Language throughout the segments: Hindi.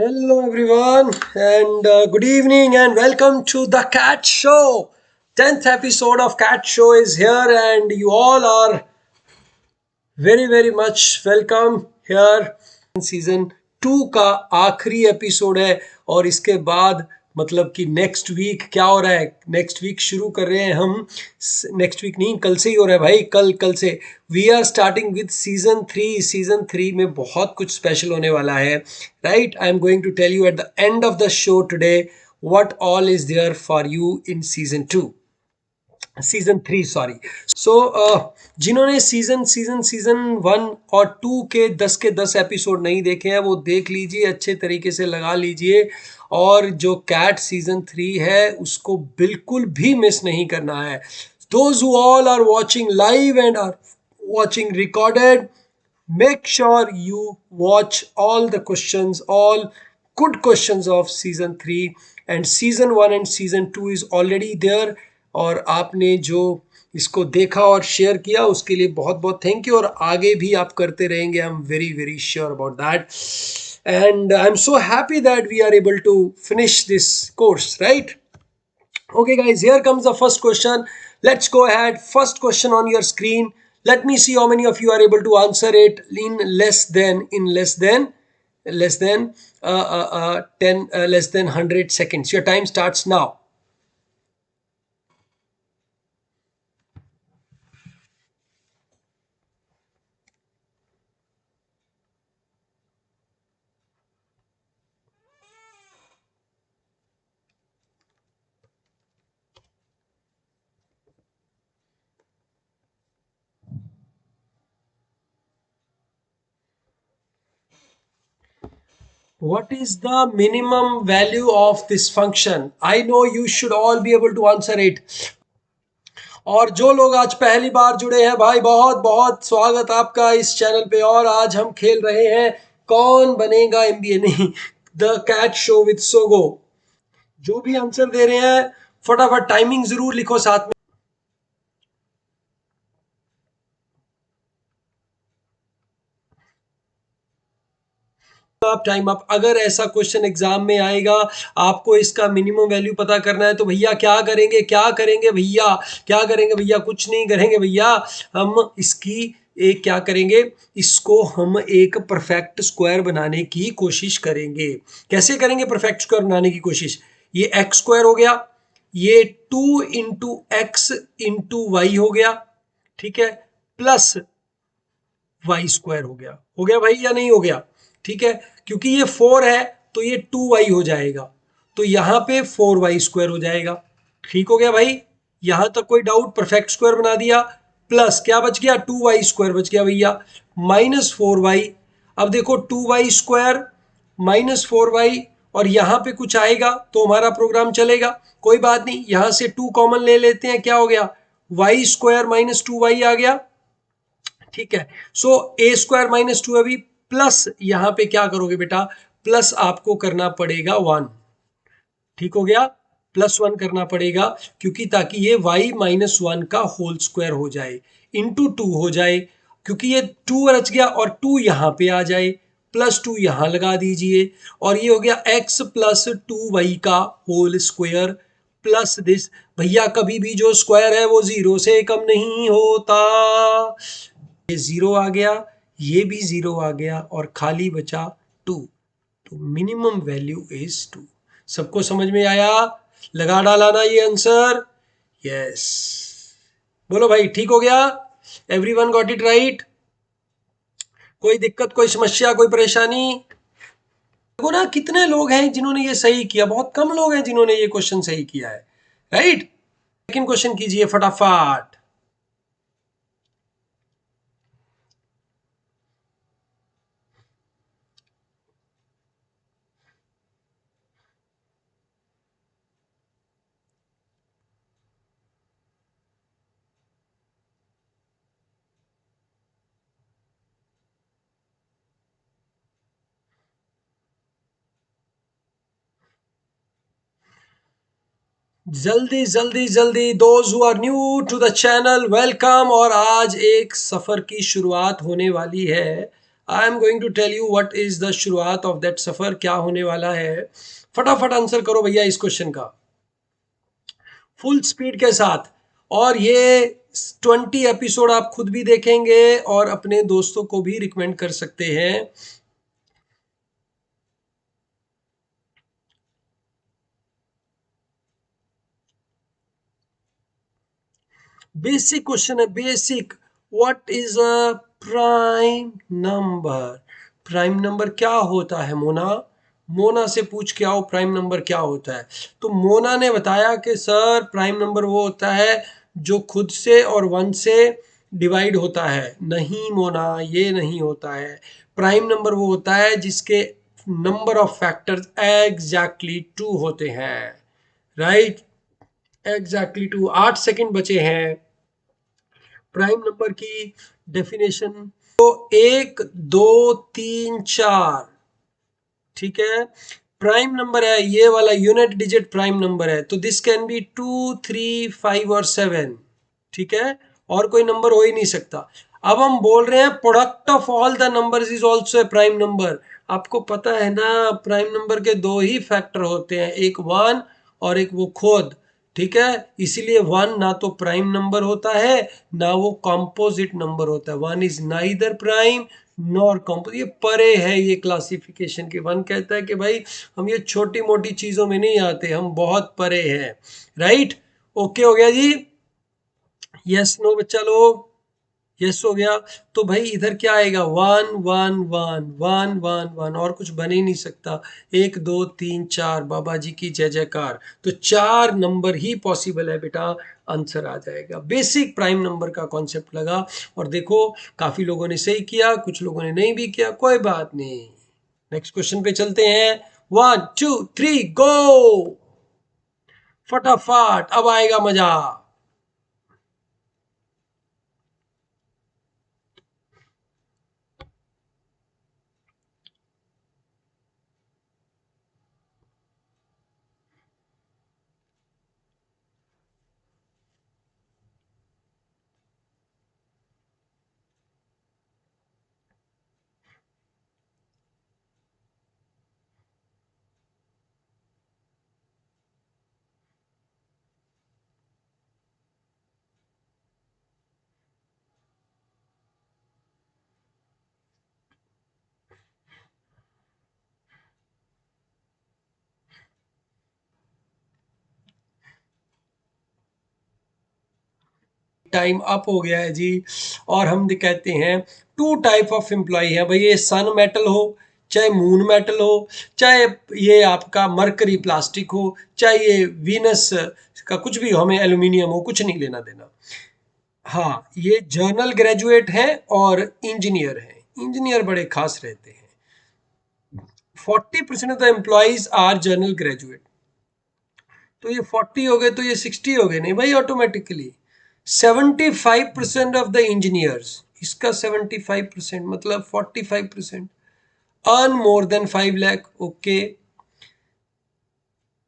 Hello, everyone, and good evening, and welcome to the Cat Show. 10th episode of Cat Show is here, and you all are very much welcome here. Season 2 का आखिरी एपिसोड है और इसके बाद मतलब कि नेक्स्ट वीक क्या हो रहा है। नेक्स्ट वीक शुरू कर रहे हैं हम। नेक्स्ट वीक नहीं, कल से ही हो रहा है भाई। कल से we are starting with season 3 में बहुत कुछ स्पेशल होने वाला है, right. I am going to tell you at the end of the show today what all is there for you in season 3 sorry. So जिन्होंने सीजन 1 और 2 के 10 एपिसोड नहीं देखे हैं वो देख लीजिए, अच्छे तरीके से लगा लीजिए। और जो कैट सीजन 3 है उसको बिल्कुल भी मिस नहीं करना है। Those who all are watching live and are watching recorded, make sure you watch all the questions, all good questions of season 3, and season 1 and season 2 is already there। और आपने जो इसको देखा और शेयर किया उसके लिए बहुत बहुत थैंक यू, और आगे भी आप करते रहेंगे। I am very sure about that, and I'm so happy that we are able to finish this course, right? Okay guys, here comes the first question. Let's go ahead. First question on your screen. Let me see how many of you are able to answer it in less than 100 seconds. Your time starts now. What is the minimum value of this function? I know you should all be able to answer it. और जो लोग आज पहली बार जुड़े हैं भाई, बहुत बहुत स्वागत आपका इस चैनल पे। और आज हम खेल रहे हैं कौन बनेगा एमबीए, नहीं, द कैट शो विद सोगो। जो भी आंसर दे रहे हैं फटाफट टाइमिंग जरूर लिखो साथ में। आप टाइम अप। अगर ऐसा क्वेश्चन एग्जाम में आएगा, आपको इसका मिनिमम वैल्यू पता करना है, तो भैया क्या करेंगे भैया, कुछ नहीं करेंगे भैया। हम इसकी एक क्या करेंगे, इसको हम एक परफेक्ट स्क्वायर बनाने की कोशिश करेंगे। कैसे करेंगे परफेक्ट स्क्वायर बनाने की कोशिश? ये एक्स स्क्वायर हो गया, ये 2 इंटू एक्स इंटू वाई हो गया, ठीक है, प्लस वाई स्क्वायर हो गया भाई या नहीं हो गया? ठीक है, क्योंकि ये 4 है तो ये 2y हो जाएगा, तो यहां पे 4y स्क्वायर हो जाएगा। ठीक हो गया भाई, यहां तक कोई डाउट? परफेक्ट स्क्वायर बना दिया, प्लस क्या बच गया? 2y स्क्वायर बच गया भैया, माइनस 4y। अब देखो 2y स्क्वायर माइनस 4y, और यहां पे कुछ आएगा तो हमारा प्रोग्राम चलेगा। कोई बात नहीं, यहां से 2 कॉमन ले लेते हैं, क्या हो गया? y स्क्वायर माइनस 2y आ गया, ठीक है। सो ए स्क्वायर माइनस 2 अभी, प्लस यहां पे क्या करोगे बेटा? प्लस आपको करना पड़ेगा 1, ठीक हो गया, +1 करना पड़ेगा, क्योंकि ताकि ये y माइनस 1 का होल स्क्वायर हो जाए, इंटू 2 हो जाए, क्योंकि ये 2 रच गया और 2 यहां पे आ जाए, +2 यहां लगा दीजिए, और ये हो गया x प्लस 2y का होल स्क्वायर प्लस दिस। भैया कभी भी जो स्क्वायर है वो 0 से कम नहीं होता। ये 0 आ गया, ये भी 0 आ गया, और खाली बचा 2, तो मिनिमम वैल्यू इज 2। सबको समझ में आया? लगा डाला ना ये आंसर? यस, बोलो भाई ठीक हो गया? Everyone got it right? कोई दिक्कत, कोई समस्या, कोई परेशानी? देखो ना कितने लोग हैं जिन्होंने ये सही किया, बहुत कम लोग हैं जिन्होंने ये क्वेश्चन सही किया है, राइट। सेकंड क्वेश्चन कीजिए फटाफट। जल्दी जल्दी जल्दी, those who are new to the channel welcome. और आज एक सफर की शुरुआत होने वाली है I am going to tell you what is the शुरुआत ऑफ दैट सफर, क्या होने वाला है। फटाफट आंसर करो भैया इस क्वेश्चन का फुल स्पीड के साथ। और ये 20 एपिसोड आप खुद भी देखेंगे और अपने दोस्तों को भी रिकमेंड कर सकते हैं। बेसिक क्वेश्चन है, basic. What is a prime number? Prime number क्या होता है मोना? मोना से पूछ के आओ प्राइम नंबर क्या होता है। तो मोना ने बताया कि सर प्राइम नंबर वो होता है जो खुद से और वन से डिवाइड होता है। नहीं मोना, ये नहीं होता है। प्राइम नंबर वो होता है जिसके नंबर ऑफ फैक्टर्स एग्जैक्टली 2 होते हैं। Right, exactly 2। 8 सेकंड बचे हैं। प्राइम नंबर की डेफिनेशन, तो 1 2 3 4, ठीक है। प्राइम नंबर है ये वाला, यूनिट डिजिट प्राइम नंबर है, तो दिस कैन बी 2 3 5 और 7, ठीक है। और कोई नंबर हो ही नहीं सकता। अब हम बोल रहे हैं product of all the numbers is also a prime number. आपको पता है ना प्राइम नंबर के दो ही फैक्टर होते हैं, एक 1 और एक वो खुद, ठीक है। इसीलिए 1 ना तो प्राइम नंबर होता है ना वो कॉम्पोजिट नंबर होता है। 1 is neither prime nor composite. ये परे है ये क्लासिफिकेशन की। 1 कहता है कि भाई हम ये छोटी मोटी चीजों में नहीं आते, हम बहुत परे हैं। राइट, ओके हो गया जी। यस नो बच्चा लोग, यस हो गया। तो भाई इधर क्या आएगा? 1 1 1 1 1 1, और कुछ बन ही नहीं सकता। 1 2 3 4, बाबा जी की जय जयकार। तो 4 नंबर ही पॉसिबल है बेटा, आंसर आ जाएगा। बेसिक प्राइम नंबर का कॉन्सेप्ट लगा। और देखो काफी लोगों ने सही किया, कुछ लोगों ने नहीं भी किया, कोई बात नहीं। नेक्स्ट क्वेश्चन पे चलते हैं। 1 2 3 गो, फटाफट अब आएगा मजा। टाइम अप हो गया है जी। और हम कहते हैं 2 टाइप ऑफ एम्प्लॉय है भाई, ये सन मेटल हो चाहे मून मेटल हो, चाहे ये आपका मरकरी प्लास्टिक हो, चाहे ये वीनस का कुछ भी हो, हमें एल्यूमिनियम हो, कुछ नहीं लेना देना। हाँ, ये जर्नल ग्रेजुएट हैं और इंजीनियर हैं। इंजीनियर बड़े खास रहते हैं। 40% of the employees are general graduate. तो ये 40 हो गए तो ये 60 हो गए नहीं भाई ऑटोमेटिकली। 75% ऑफ द इंजीनियर्स, इसका 75% मतलब 45% earn more than 5 lakh, okay.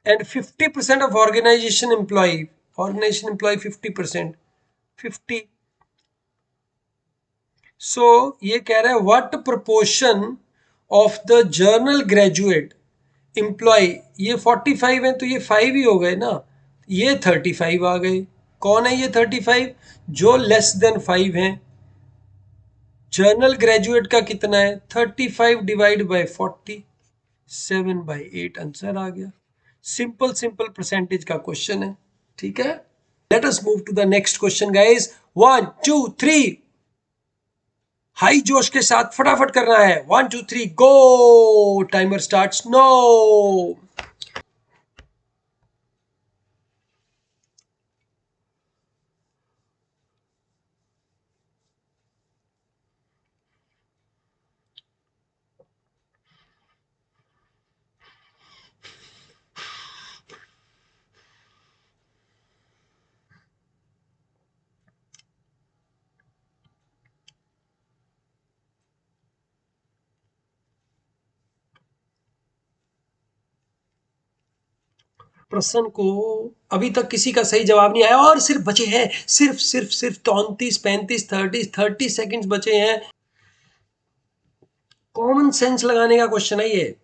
And 50% of organization employ 50%, 50। So ये कह रहा है what proportion of the general graduate employ, ये 45 है तो ये 5 ही हो गए ना, ये 35 आ गए। कौन है ये 35? जो लेस देन 5 हैं। जर्नल ग्रेजुएट का कितना है? 35 डिवाइड बाय 40, 7/8 आंसर आ गया। सिंपल सिंपल परसेंटेज का क्वेश्चन है, ठीक है। Let us move to the next question guys. 1 2 3, high जोश के साथ फटाफट करना है। 1 2 3 गो, टाइमर स्टार्ट्स नो। प्रश्न को अभी तक किसी का सही जवाब नहीं आया और सिर्फ बचे हैं सिर्फ सिर्फ सिर्फ 34 35 30 30 सेकंड्स बचे हैं। कॉमन सेंस लगाने का क्वेश्चन है ये।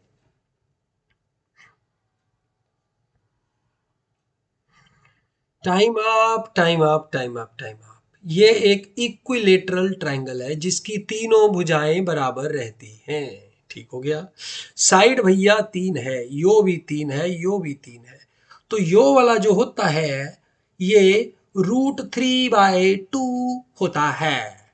Time up, time up, time up, time up. ये एक इक्विलेटरल ट्रायंगल है जिसकी तीनों भुजाएं बराबर रहती हैं। ठीक हो गया। साइड भैया तीन है, यो भी तीन है, यो भी तीन है। तो यो वाला जो होता है ये √3/2 होता है।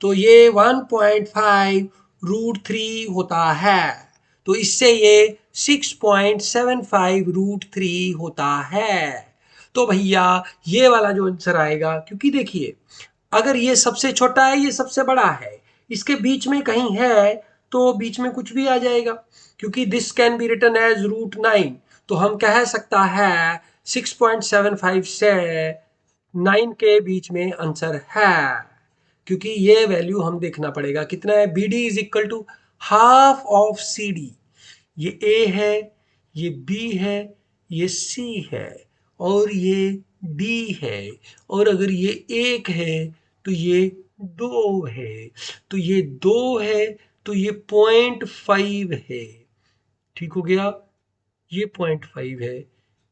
तो ये 1.5 √3 होता है। तो इससे ये 6.75 √3 होता है। तो भैया ये वाला जो आंसर आएगा, क्योंकि देखिए अगर ये सबसे छोटा है ये सबसे बड़ा है, इसके बीच में कहीं है तो बीच में कुछ भी आ जाएगा। क्योंकि this can be written as √9, तो हम कह सकता है 6.75 से 9 के बीच में आंसर है। क्योंकि ये वैल्यू हम देखना पड़ेगा कितना है। B D is equal to half of C D. ये ए है, ये बी है, ये सी है और ये डी है। और अगर ये 1 है तो ये 2 है, तो ये 2 है तो ये 0.5 है। ठीक हो गया, ये 0.5 है।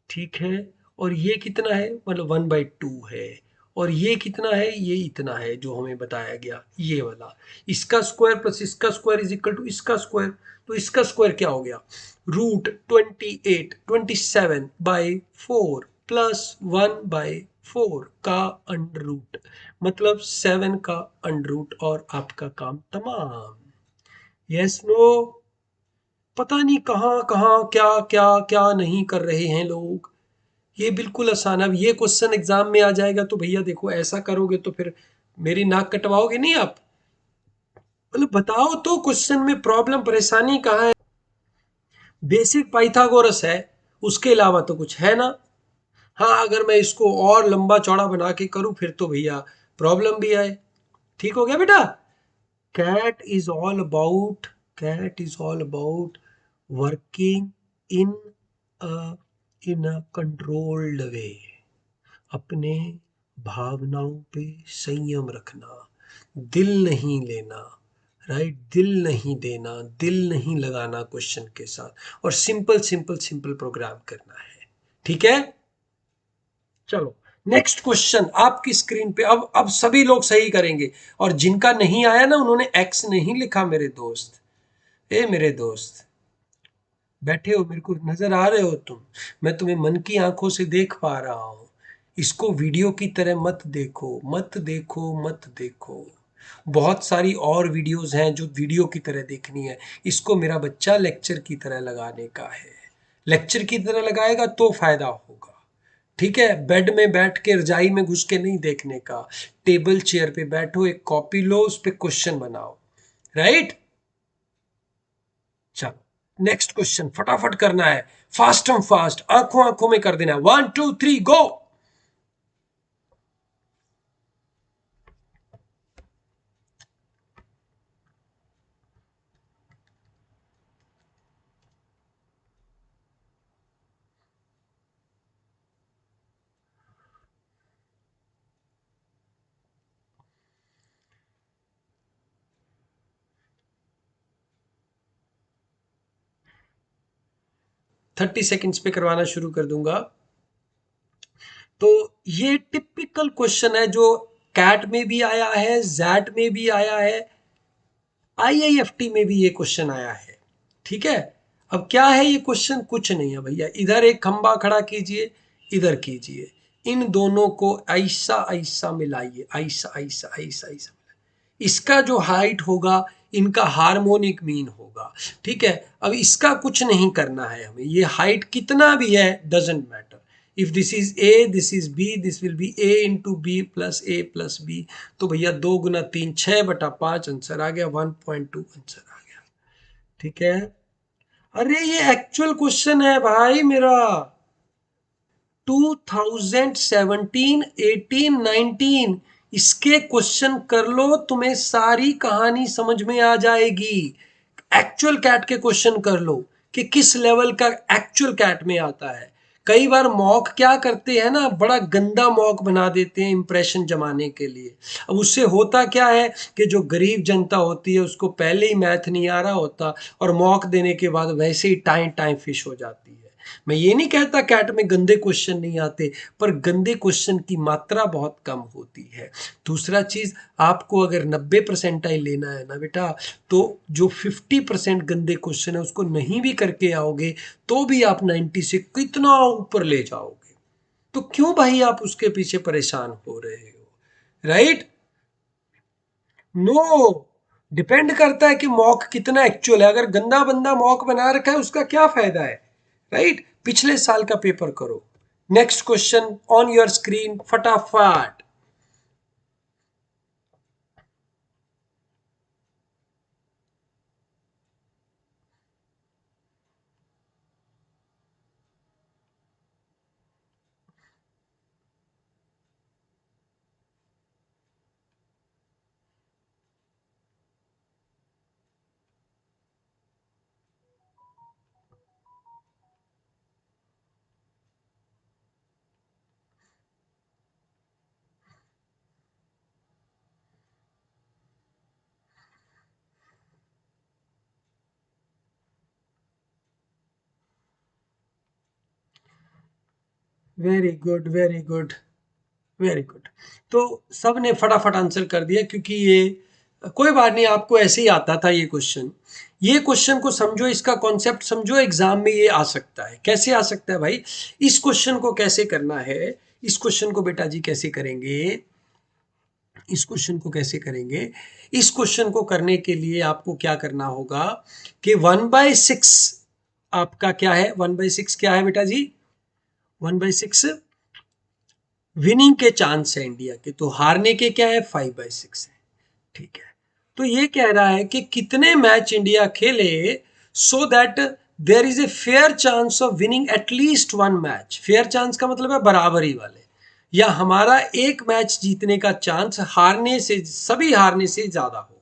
ठीक है, और ये कितना है, मतलब 1/2 है। और ये कितना है, ये इतना है जो हमें बताया गया ये वाला। इसका स्क्वायर प्लस इसका स्क्वायर इज इक्वल टू इसका स्क्वायर। तो इसका स्क्वायर क्या हो गया, √27/4 प्लस 1/4 का अंडर रूट, मतलब 7 का अंडर रूट, और आपका काम तमाम। Yes no. पता नहीं कहाँ कहाँ क्या क्या क्या नहीं कर रहे हैं लोग। ये बिल्कुल आसान है। अब ये क्वेश्चन एग्जाम में आ जाएगा तो भैया देखो, ऐसा करोगे तो फिर मेरी नाक कटवाओगे नहीं आप। मतलब बताओ तो क्वेश्चन में प्रॉब्लम परेशानी कहाँ है। बेसिक पाइथागोरस है, उसके अलावा तो कुछ है ना। हाँ, अगर मैं इसको और लंबा चौड़ा बना के करूं फिर तो भैया प्रॉब्लम भी आए। ठीक हो गया बेटा। CAT is all about, CAT is all about working in a in a controlled way. अपने भावनाओं पे संयम रखना, दिल नहीं लेना, राइट, दिल नहीं देना, दिल नहीं लगाना क्वेश्चन के साथ, और सिंपल सिंपल सिंपल प्रोग्राम करना है। ठीक है, चलो नेक्स्ट क्वेश्चन आपकी स्क्रीन पे। अब सभी लोग सही करेंगे, और जिनका नहीं आया ना उन्होंने एक्स नहीं लिखा मेरे दोस्त। ए मेरे दोस्त, बैठे हो, मेरे को नजर आ रहे हो तुम। मैं तुम्हें मन की आंखों से देख पा रहा हूं। इसको वीडियो की तरह मत देखो, मत देखो, मत देखो। बहुत सारी और वीडियोस हैं जो वीडियो की तरह देखनी है। इसको मेरा बच्चा लेक्चर की तरह लगाने का है। लेक्चर की तरह लगाएगा तो फायदा होगा। ठीक है, बेड में बैठ के रजाई में घुस के नहीं देखने का। टेबल चेयर पे बैठो, एक कॉपी लो, उस पे क्वेश्चन बनाओ। राइट, चलो नेक्स्ट क्वेश्चन फटाफट करना है। फास्ट एंड फास्ट, आंखों आंखों में कर देना है। 1 2 3 गो। 30 सेकेंड्स पे करवाना शुरू कर दूंगा। तो ये टिपिकल क्वेश्चन है जो कैट में भी आया है, जैट में भी आया है, आईआईएफटी में भी ये क्वेश्चन आया है। ठीक है, अब क्या है ये क्वेश्चन, कुछ नहीं है भैया। इधर एक खंबा खड़ा कीजिए, इधर कीजिए, इन दोनों को ऐसा ऐसा मिलाइए, ऐसा ऐसा ऐसा ऐसा। इसका जो हाइट होगा इनका हार्मोनिक मीन होगा। ठीक है, अब इसका कुछ नहीं करना है हमें, ये हाइट कितना भी है doesn't matter. If this is A, this is B, this will be A into B plus A plus B. तो भैया 2 × 3 6/5 आंसर आ गया, 1.2 आंसर आ गया। ठीक है, अरे ये एक्चुअल क्वेश्चन है भाई मेरा। 2017 18 19 इसके क्वेश्चन कर लो, तुम्हें सारी कहानी समझ में आ जाएगी। एक्चुअल कैट के क्वेश्चन कर लो कि किस लेवल का एक्चुअल कैट में आता है। कई बार मॉक क्या करते हैं ना, बड़ा गंदा मॉक बना देते हैं इंप्रेशन जमाने के लिए। अब उससे होता क्या है कि जो गरीब जनता होती है उसको पहले ही मैथ नहीं आ रहा होता, और मॉक देने के बाद वैसे ही टाइम टाइम फिश हो जाती है। मैं ये नहीं कहता कैट में गंदे क्वेश्चन नहीं आते, पर गंदे क्वेश्चन की मात्रा बहुत कम होती है। दूसरा चीज, आपको अगर 90 परसेंटाइल लेना है ना बेटा, तो जो 50% गंदे क्वेश्चन है उसको नहीं भी करके आओगे तो भी आप 90 से कितना ऊपर ले जाओगे। तो क्यों भाई आप उसके पीछे परेशान हो रहे हो, राइट? नो, डिपेंड करता है कि मॉक कितना एक्चुअल है। अगर गंदा बंदा मॉक बना रखा है उसका क्या फायदा है, राइट? पिछले साल का पेपर करो। Next question on your screen, फटाफट। Very good, very good, very good. तो सब ने फटाफट आंसर कर दिया, क्योंकि ये कोई बात नहीं, आपको ऐसे ही आता था ये क्वेश्चन। ये क्वेश्चन को समझो, इसका कॉन्सेप्ट समझो, एग्जाम में ये आ सकता है। कैसे आ सकता है भाई? इस क्वेश्चन को कैसे करना है, इस क्वेश्चन को बेटा जी कैसे करेंगे, इस क्वेश्चन को कैसे करेंगे? इस क्वेश्चन को करने के लिए आपको क्या करना होगा कि 1/6 आपका क्या है, 1/6 क्या है बेटा जी? 1/6 विनिंग के चांस है इंडिया के, तो हारने के क्या है, 5/6 है। ठीक है, तो ये कह रहा है कि कितने मैच इंडिया खेले so that there is a fair chance of winning at least one match. Fair chance का मतलब है बराबरी वाले, या हमारा एक मैच जीतने का चांस हारने से, सभी हारने से ज्यादा हो।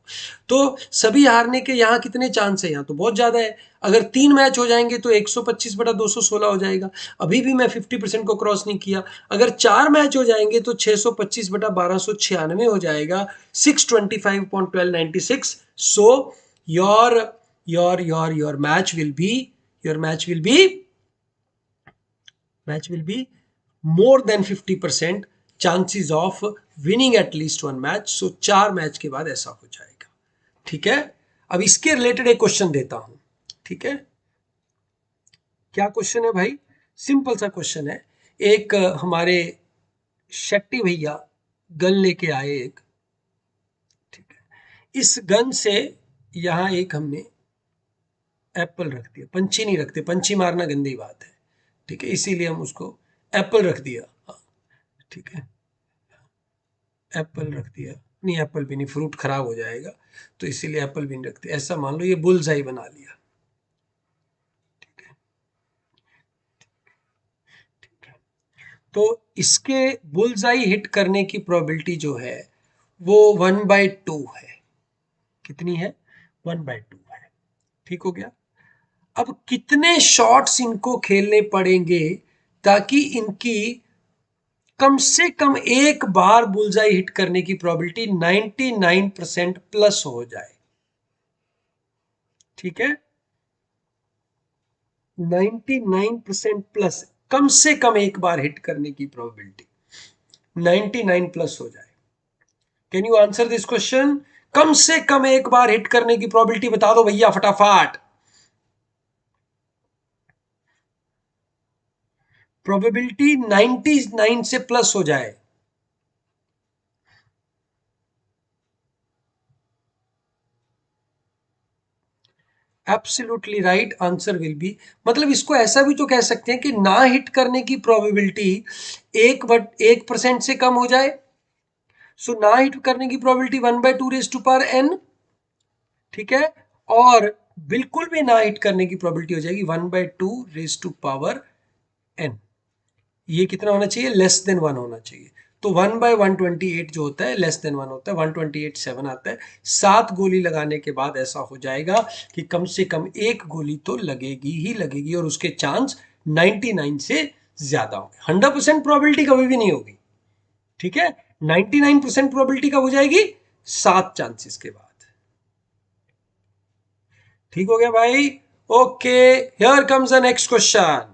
तो सभी हारने के यहाँ कितने चांस है, यहाँ तो बहुत ज्यादा है। अगर 3 मैच हो जाएंगे तो 125/216 हो जाएगा। अभी भी मैं 50% को क्रॉस नहीं किया। अगर 4 मैच हो जाएंगे तो 625/1296 हो जाएगा, 625.1296। So your your match will be more than 50% chances of winning at least one match। So 4 match के बाद ऐसा हो जाएगा। ठीक है, अब इसके रिलेटेड एक क्वेश्चन देता हूं। ठीक है, क्या क्वेश्चन है भाई? सिंपल सा क्वेश्चन है। एक हमारे शेट्टी भैया गन लेके आए एक। ठीक है, इस गन से यहां एक हमने एप्पल रख दिया, पंछी नहीं रखते, पंछी मारना गंदी बात है। ठीक है, इसीलिए हम उसको एप्पल रख दिया। हाँ, ठीक है, एप्पल रख दिया। नहीं, एप्पल भी नहीं, फ्रूट खराब हो जाएगा, तो इसीलिए एप्पल भी नहीं रखते। ऐसा मान लो ये बुल्सआई बना लिया। ठीक है, ठीक है। तो इसके बुल्सआई हिट करने की प्रोबेबिलिटी जो है वो 1/2 है। कितनी है? 1/2 है। ठीक हो गया। अब कितने शॉट्स इनको खेलने पड़ेंगे ताकि इनकी कम से कम एक बार बुलजाई हिट करने की प्रोबेबिलिटी 99% प्लस हो जाए? ठीक है, 99% प्लस, कम से कम एक बार हिट करने की प्रोबेबिलिटी 99 प्लस हो जाए। Can you answer this question? कम से कम एक बार हिट करने की प्रोबेबिलिटी बता दो भैया फटाफट। प्रोबेबिलिटी 99 से प्लस हो जाए। Absolutely right, answer will be, मतलब इसको ऐसा भी तो कह सकते हैं कि ना हिट करने की प्रोबेबिलिटी 1% से कम हो जाए। सो ना हिट करने की probability 1/2 raised to power n। ठीक है, और बिल्कुल भी ना हिट करने की प्रोबेबिलिटी हो जाएगी 1/2 raised to power n। ये कितना होना चाहिए? लेस देन 1 होना चाहिए। तो 1/128 जो होता है लेस देन 1 होता है, 128/7 आता है। 7 गोली लगाने के बाद ऐसा हो जाएगा कि कम से कम एक गोली तो लगेगी ही लगेगी, और उसके चांस 99 से ज्यादा होंगे। 100% प्रोबेबिलिटी कभी भी नहीं होगी, ठीक है। 99% प्रोबेबिलिटी कब हो जाएगी? 7 चांसेस के बाद। ठीक हो गया भाई? Okay, here comes the next question.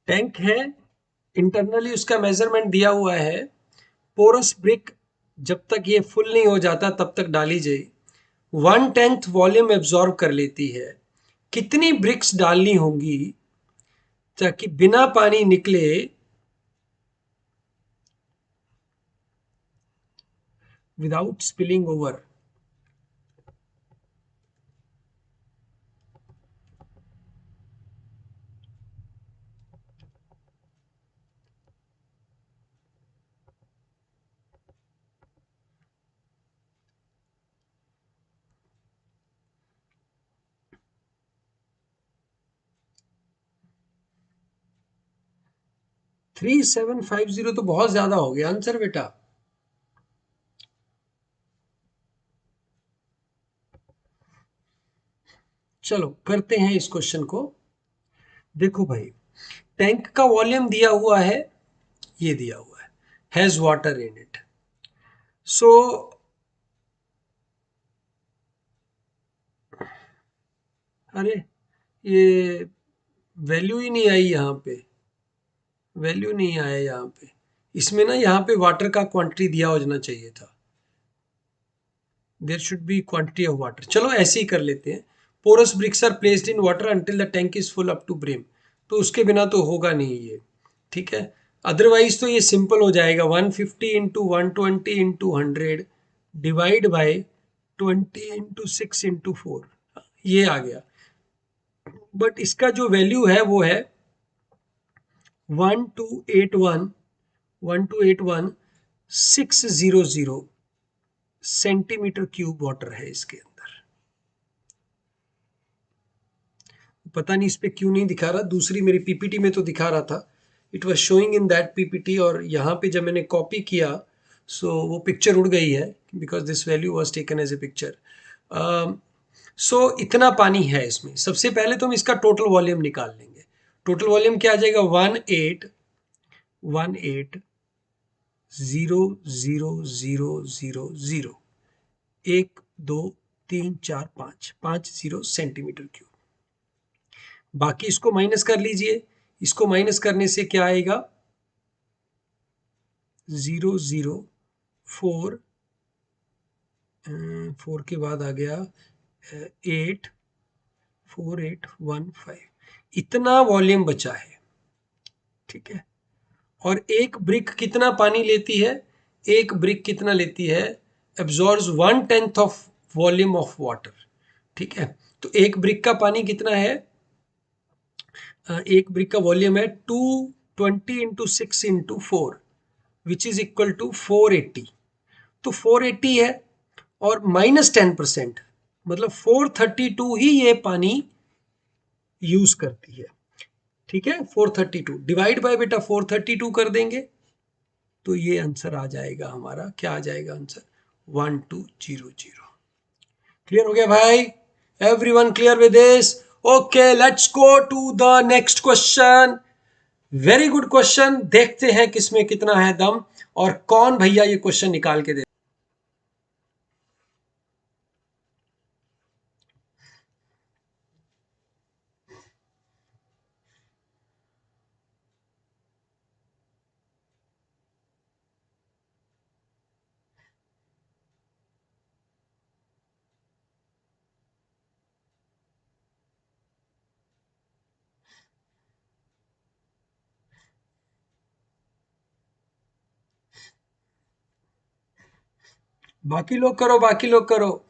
Tank है, इंटरनली उसका मेजरमेंट दिया हुआ है। पोरस ब्रिक जब तक ये फुल नहीं हो जाता तब तक डाली जाए। 1/10 वॉल्यूम एब्जॉर्ब कर लेती है। कितनी ब्रिक्स डालनी होंगी ताकि बिना पानी निकले विदाउट स्पिलिंग ओवर? 3750 तो बहुत ज्यादा हो गया आंसर बेटा। चलो करते हैं इस क्वेश्चन को। देखो भाई, टैंक का वॉल्यूम दिया हुआ है, ये दिया हुआ है, हैज वाटर इन इट। सो अरे, ये वैल्यू ही नहीं आई यहाँ पे, वैल्यू नहीं आया यहाँ पे। इसमें ना यहाँ पे वाटर का क्वांटिटी दिया हो जाना चाहिए था। There should be quantity of water. चलो ऐसे ही कर लेते हैं। Porous bricks are placed in water until the tank is full up to brim. तो उसके बिना तो होगा नहीं ये, ठीक है। अदरवाइज तो ये सिंपल हो जाएगा, 150 into 120 into 100 divide by 20 into 6 into 4, ये आ गया। बट इसका जो वैल्यू है वो है 1281 600 सेंटीमीटर क्यूब वाटर है इसके अंदर। पता नहीं इस पे क्यों नहीं दिखा रहा, दूसरी मेरी पीपीटी में तो दिखा रहा था। It was showing in that PPT, और यहाँ पे जब मैंने कॉपी किया सो वो पिक्चर उड़ गई है, because this value was taken as a picture. So इतना पानी है इसमें। सबसे पहले तो हम इसका टोटल वॉल्यूम निकाल लेंगे। टोटल वॉल्यूम क्या आ जाएगा? 1818,000,000, 1 2 3 4 5 50 सेंटीमीटर क्यूब। बाकी इसको माइनस कर लीजिए। इसको माइनस करने से क्या आएगा? 0 0 4, 4 के बाद आ गया 84815। इतना वॉल्यूम बचा है, ठीक है। और एक ब्रिक कितना पानी लेती है? एक ब्रिक कितना लेती है? Absorbs 1/10 of volume of water, ठीक है। तो एक ब्रिक का पानी कितना है? एक ब्रिक का वॉल्यूम है 220 into 6 into 4, which is equal to 480। तो 480 है, और -10%, मतलब 432 ही ये पानी यूज करती है, ठीक है। 432 डिवाइड बाय बेटा 432 कर देंगे तो ये आंसर आ जाएगा हमारा। क्या आ जाएगा आंसर? 1200। क्लियर हो गया भाई? Everyone clear with this? Okay, let's go to the next question. Very good question. देखते हैं किसमें कितना है दम, और कौन भैया ये क्वेश्चन निकाल के दे। बाकी लोग करो, बाकी लोग करो।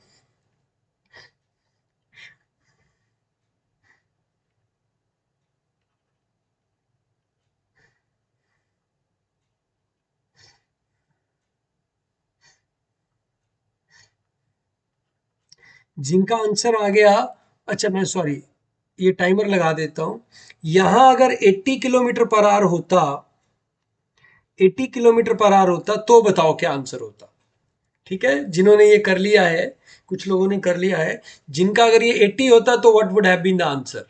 जिनका आंसर आ गया, अच्छा मैं सॉरी, ये टाइमर लगा देता हूं। यहां अगर 80 किलोमीटर पर आवर होता, 80 किलोमीटर पर आवर होता तो बताओ क्या आंसर होता। ठीक है, जिन्होंने ये कर लिया है, कुछ लोगों ने कर लिया है, जिनका अगर ये 80 होता तो what would have been the answer.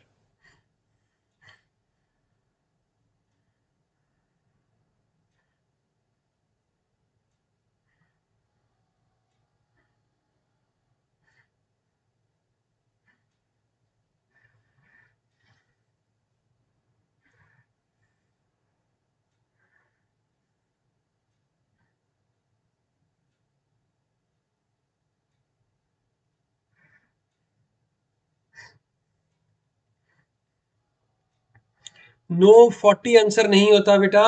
No, 40 answer नहीं होता बेटा।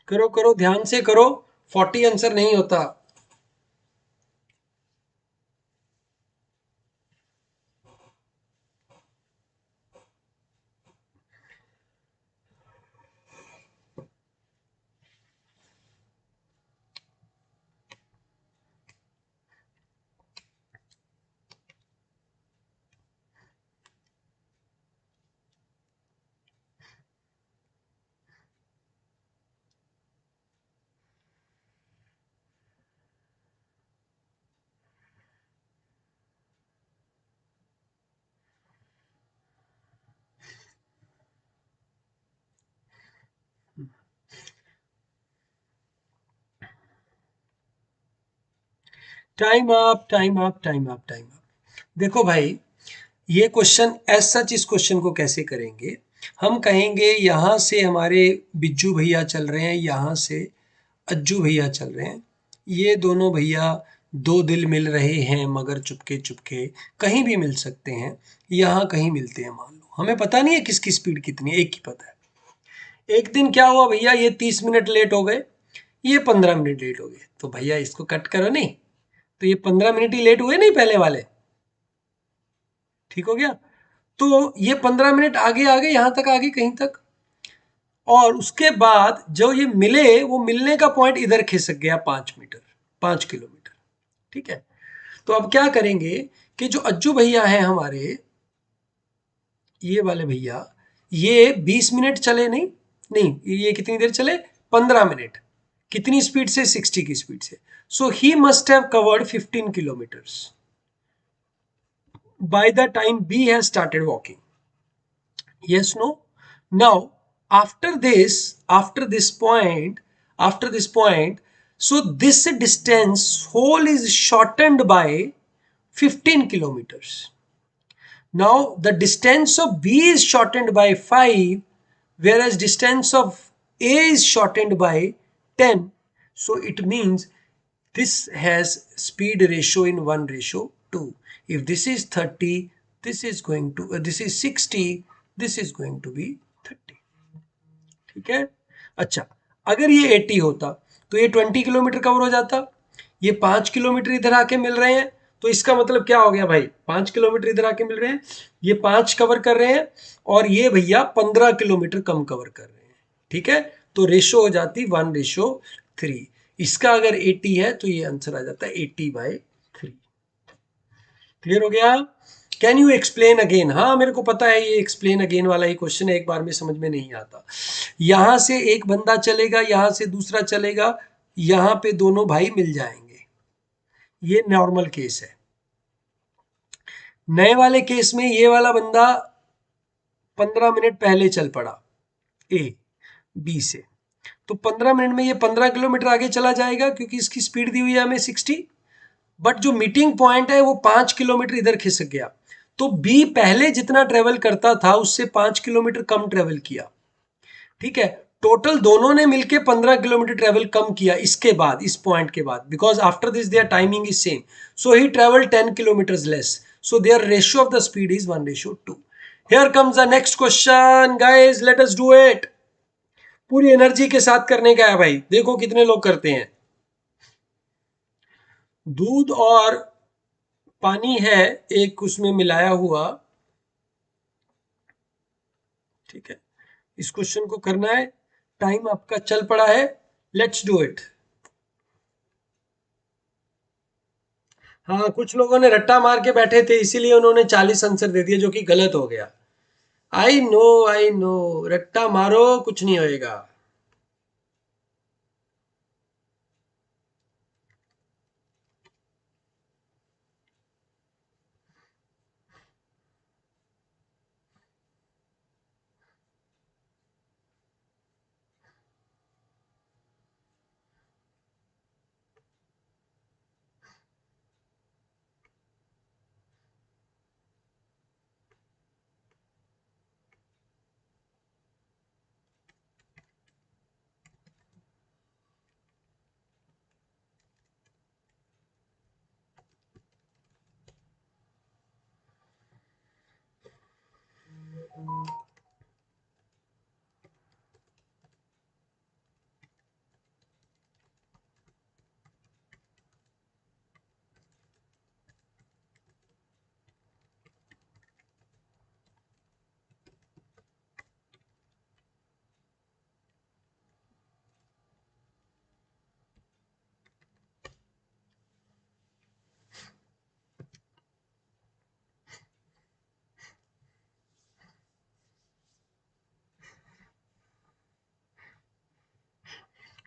करो करो, ध्यान से करो, 40 आंसर नहीं होता। Time up, time up, time up, time up. देखो भाई, ये क्वेश्चन एज सच, इस क्वेश्चन को कैसे करेंगे, हम कहेंगे यहां से हमारे बिज्जू भैया चल रहे हैं, यहां से अज्जू भैया चल रहे हैं। ये दोनों भैया दो दिल मिल रहे हैं मगर चुपके चुपके, कहीं भी मिल सकते हैं, यहाँ कहीं मिलते हैं मान लो, हमें पता नहीं है किसकी स्पीड कितनी है, एक ही पता है। एक दिन क्या हुआ भैया, ये 30 मिनट लेट हो गए, ये 15 मिनट लेट हो गए, तो भैया इसको कट करो नहीं, तो ये 15 मिनट ही लेट हुए नहीं पहले वाले। ठीक हो गया। तो ये 15 मिनट आगे आगे यहां तक आगे कहीं तक, और उसके बाद जो ये मिले, वो मिलने का पॉइंट इधर खिसक गया 5 मीटर, 5 किलोमीटर। ठीक है। तो अब क्या करेंगे कि जो अज्जू भैया हैं हमारे, ये वाले भैया, ये 20 मिनट चले नहीं, नहीं ये कितनी देर चले, 15 मिनट। कितनी स्पीड से, 60 की स्पीड से। So he must have covered 15 kilometres by the time B has started walking. Yes, no? Now, after this point, so this distance whole is shortened by 15 kilometers. Now, the distance of B is shortened by 5, whereas distance of A is shortened by 10. So, it means this has speed ratio in 1:2. If this is 30, this is 60, this is going to be 30. ठीक है। अच्छा, अगर ये 80 होता तो ये 20 किलोमीटर कवर हो जाता, ये 5 किलोमीटर इधर आके मिल रहे हैं, तो इसका मतलब क्या हो गया भाई, 5 किलोमीटर इधर आके मिल रहे हैं, ये 5 कवर कर रहे हैं, और ये भैया 15 किलोमीटर कम कवर कर रहे हैं। ठीक है, तो रेशो हो जाती 1:3। इसका अगर 80 है तो ये आंसर आ जाता है 80/3। क्लियर हो गया। कैन यू एक्सप्लेन अगेन, हाँ मेरे को पता है ये एक्सप्लेन अगेन वाला ही क्वेश्चन है, एक बार में समझ में नहीं आता। यहां से एक बंदा चलेगा, यहां से दूसरा चलेगा, यहां पे दोनों भाई मिल जाएंगे, ये नॉर्मल केस है। नए वाले केस में ये वाला बंदा 15 मिनट पहले चल पड़ा ए बी से, तो 15 मिनट में ये 15 किलोमीटर आगे चला जाएगा, क्योंकि इसकी स्पीड दी हुई है हमें 60। बट जो मीटिंग पॉइंट है वो 5 किलोमीटर इधर खिसक गया, तो बी पहले जितना ट्रेवल करता था उससे 5 किलोमीटर कम ट्रेवल किया। ठीक है, टोटल दोनों ने मिलकर 15 किलोमीटर ट्रेवल कम किया इसके बाद, इस पॉइंट के बाद, because after this their timing is same, so he travel 10 kilometre less, so their ratio of the speed is 1:2। Here comes the next question guys, let us do it. पूरी एनर्जी के साथ करने का है भाई, देखो कितने लोग करते हैं। दूध और पानी है एक उसमें मिलाया हुआ, ठीक है। इस क्वेश्चन को करना है, टाइम आपका चल पड़ा है, लेट्स डू इट। हाँ, कुछ लोगों ने रट्टा मार के बैठे थे इसीलिए उन्होंने 40 आंसर दे दिए, जो कि गलत हो गया। आई नो, रट्टा मारो कुछ नहीं होएगा।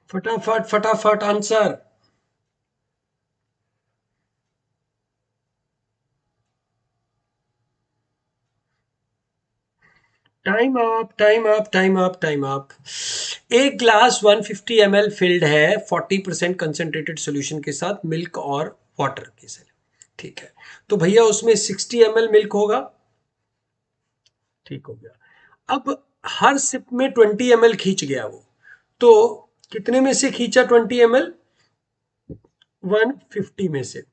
फटाफट फटाफट answer. Time up, time up, time up, time up. एक ग्लास 150 ml फिल्ड है 40% कंसेंट्रेटेड सॉल्यूशन के साथ मिल्क और वाटर के साथ, ठीक है। तो भैया उसमें 60 ml मिल्क होगा, ठीक हो गया। अब हर सिप में 20 ml खींच गया वो, तो कितने में से खींचा 20 ml? 150 में से।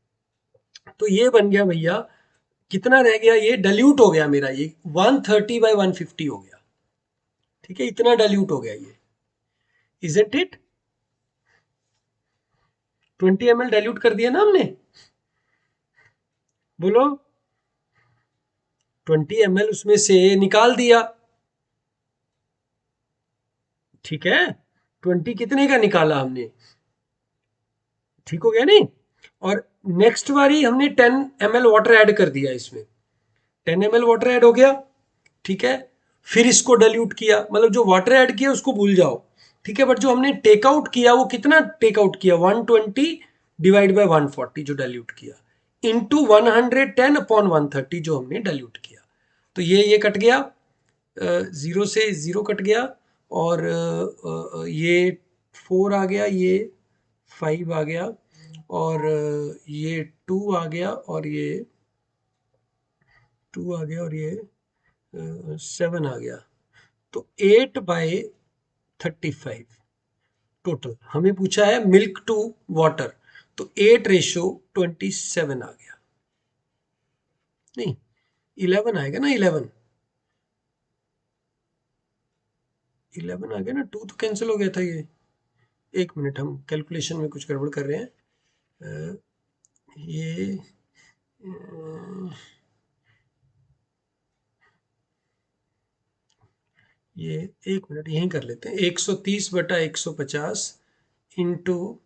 तो ये बन गया भैया, कितना रह गया, ये डाइल्यूट हो गया मेरा, ये 130/150 हो गया, ठीक है, इतना डाइल्यूट हो गया ये, इजंट इट? 20 ml डाइल्यूट कर दिया ना हमने, बोलो। 20 ml उसमें से निकाल दिया, ठीक है। 20 कितने का निकाला हमने, ठीक हो गया नहीं? और नेक्स्ट बारी हमने 10 ml वाटर ऐड कर दिया इसमें, 10 ml वाटर ऐड हो गया, ठीक है। फिर इसको डाइल्यूट किया, मतलब जो वाटर ऐड किया उसको भूल जाओ, ठीक है। बट जो हमने टेक आउट किया वो कितना टेक आउट किया, 120 डिवाइड बाय 140 जो डाइल्यूट किया, इंटू 110/130 जो हमने डाइल्यूट किया। तो ये कट गया, जीरो से जीरो कट गया, और ये 4 आ गया, ये 5 आ गया, और ये 2 आ गया, और ये 2 आ गया, और ये 7 आ गया। तो 8/35 टोटल हमें पूछा है, मिल्क टू वाटर, तो 8:27 आ गया, नहीं 11 आएगा ना, 11 आ गया ना, 2 तो कैंसिल हो गया था ये। एक मिनट, हम कैलकुलेशन में कुछ गड़बड़ कर रहे हैं। अ, ये अ, ये एक मिनट यहीं कर लेते हैं, 130/150 इंटू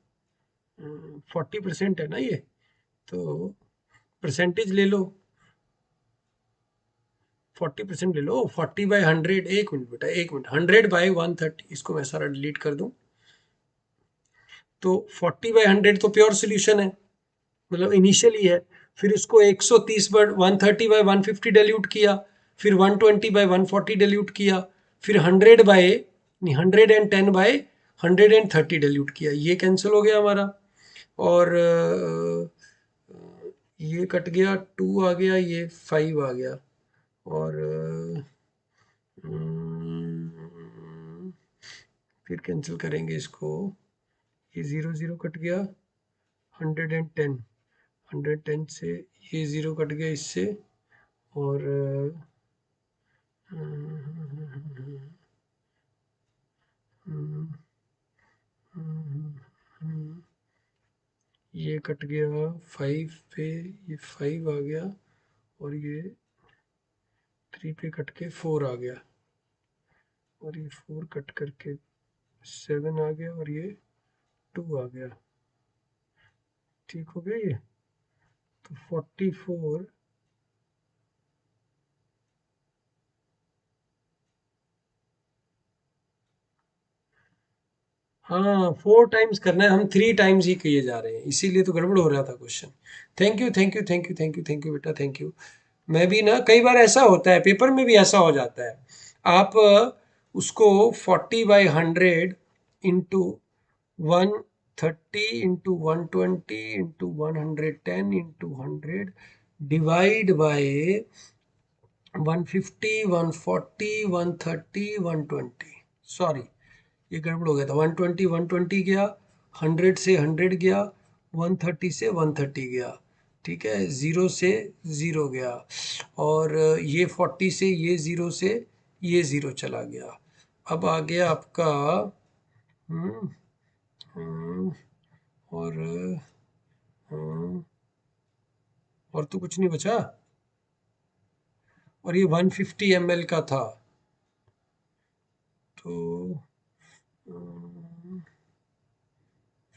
40% है ना ये, तो परसेंटेज ले लो, 40% ले लो, 40/100, एक मिनट बेटा, एक मिनट, 100/130, इसको मैं सारा डिलीट कर दूं, तो 40/100 तो प्योर सोल्यूशन है, मतलब इनिशियली है। फिर इसको 130/130/150 डाइल्यूट किया, फिर 120/140 डाइल्यूट किया, फिर 110/130 डाइल्यूट किया, ये कैंसिल हो गया हमारा। और ये कट गया, 2 आ गया, ये 5 आ गया, और हम्म, फिर कैंसिल करेंगे इसको, ये 0 0 कट गया, 110, 110 से ये 0 कट गया इससे, और ये कट गया 5 पे, ये 5 आ गया, और ये 3 पे कट के 4 आ गया, और ये 4 कट करके 7 आ गया, और ये 2 आ गया। ठीक हो गया ये। तो 44, हाँ 4 टाइम्स करना है, हम 3 टाइम्स ही किए जा रहे हैं, इसीलिए तो गड़बड़ हो रहा था question. Thank you thank you thank you thank you thank you बेटा, थैंक यू। मैं भी ना, कई बार ऐसा होता है पेपर में भी ऐसा हो जाता है। आप उसको 40/100 into 130 into 120 into 110 into 100 divide by 150 140 130 120, sorry ये गड़बड़ हो गया था। 120 120 गया, 100 से 100 गया, 130 से 130 गया, ठीक है, 0 से 0 गया, और ये 40 से ये 0 से ये 0 चला गया। अब आ गया आपका हम्म, हम्म, और हम्म, और तो कुछ नहीं बचा, और ये 150 ml का था, तो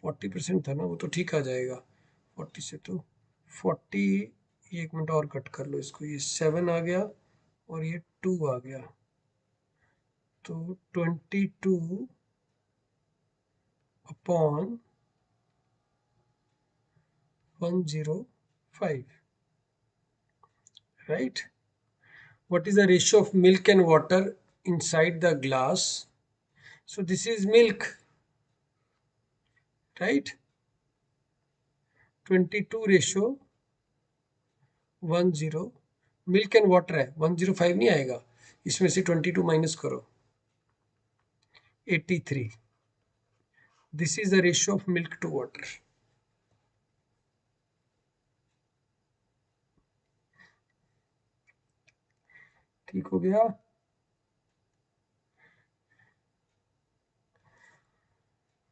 40% था ना, वो तो ठीक आ जाएगा 40 से, तो 40, ये 1 मिनट और कट कर लो इसको, ये 7 आ गया, और ये 2 आ गया, तो 22/105, right? What is the ratio of milk and water inside the glass? So this is milk, right? 22/10, milk and water है, 105 नहीं आएगा, इसमें से 22 माइनस करो, 83। This is the ratio of milk to water. ठीक हो गया।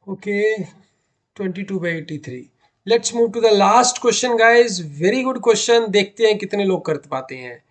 Okay, 22/83। Let's move to the last question guys, very good question, देखते हैं कितने लोग कर पाते हैं।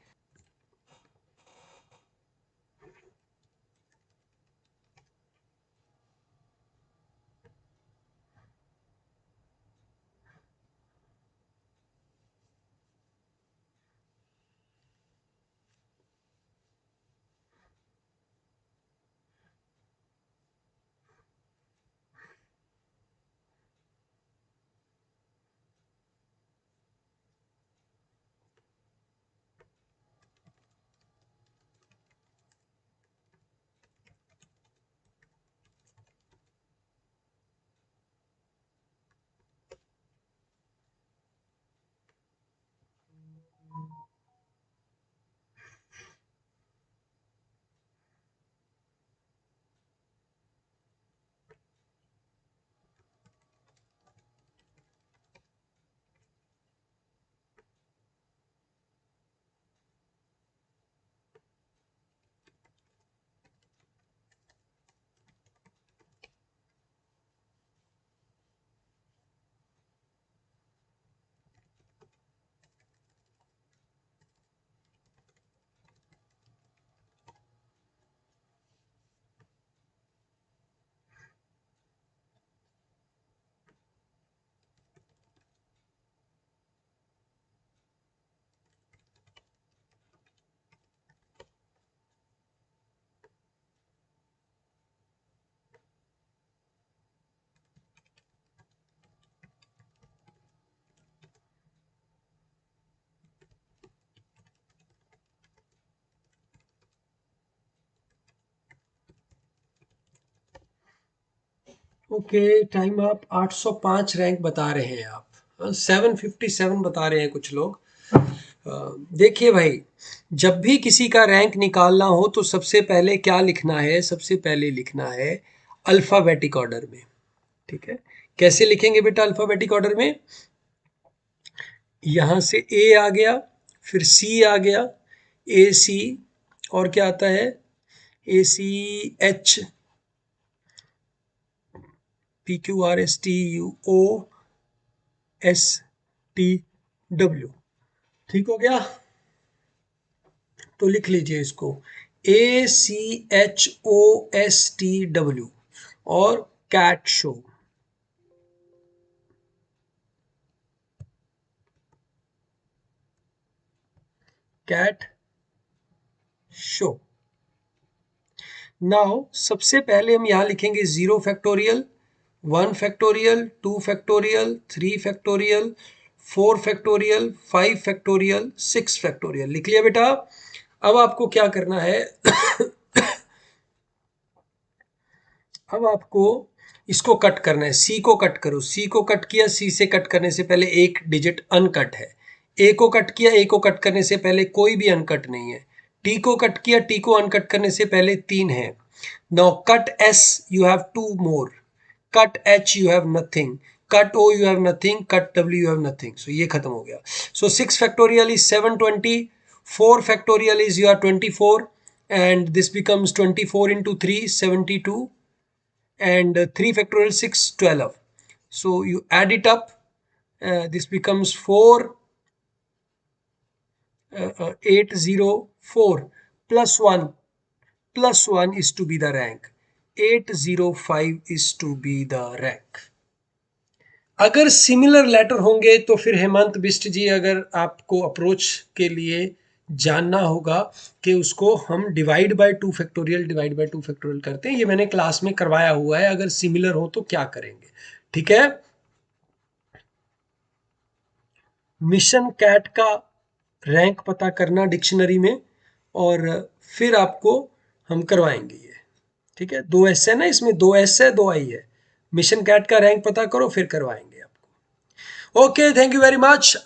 ओके, टाइम आप 805 रैंक बता रहे हैं आप, 757 बता रहे हैं कुछ लोग। देखिए भाई, जब भी किसी का रैंक निकालना हो तो सबसे पहले क्या लिखना है, सबसे पहले लिखना है अल्फ़ाबेटिक ऑर्डर में, ठीक है। कैसे लिखेंगे बेटा अल्फ़ाबेटिक ऑर्डर में? यहाँ से ए आ गया, फिर सी आ गया, ए सी, और क्या आता है, A C H, P Q R S T U O, STW। ठीक हो गया, तो लिख लीजिए इसको ACHOSTW और CAT show. CAT show. Now सबसे पहले हम यहां लिखेंगे 0 factorial, 1 factorial, 2 factorial, 3 factorial, 4 factorial, 5 factorial, 6 factorial. लिख लिया बेटा। अब आपको क्या करना है अब आपको इसको कट करना है। सी को कट करो, सी को कट किया, सी से कट करने से पहले एक डिजिट अनकट है। ए को कट किया, ए को कट करने से पहले कोई भी अनकट नहीं है। टी को कट किया, टी को अनकट करने से पहले 3 है। Now cut S you have 2 more, cut H you have nothing, cut O you have nothing, cut W you have nothing. So ये खत्म हो गया। So 6 factorial is 720, 4 factorial is you are 24 and this becomes 24 into 3 72, and 3 factorial 6 12. So you add it up, this becomes 4804 plus 1 is to be the rank, 805 is to be the rank. अगर सिमिलर लेटर होंगे तो फिर हेमंत बिष्ट जी, अगर आपको अप्रोच के लिए जानना होगा कि उसको हम डिवाइड बाय 2 फैक्टोरियल करते हैं, ये मैंने क्लास में करवाया हुआ है। अगर सिमिलर हो तो क्या करेंगे, ठीक है। मिशन कैट का रैंक पता करना डिक्शनरी में, और फिर आपको हम करवाएंगे ये, ठीक है। 2 एस है ना इसमें, 2 एस है 2 आई है। मिशन कैट का रैंक पता करो फिर करवाएंगे आपको। Okay, thank you very much.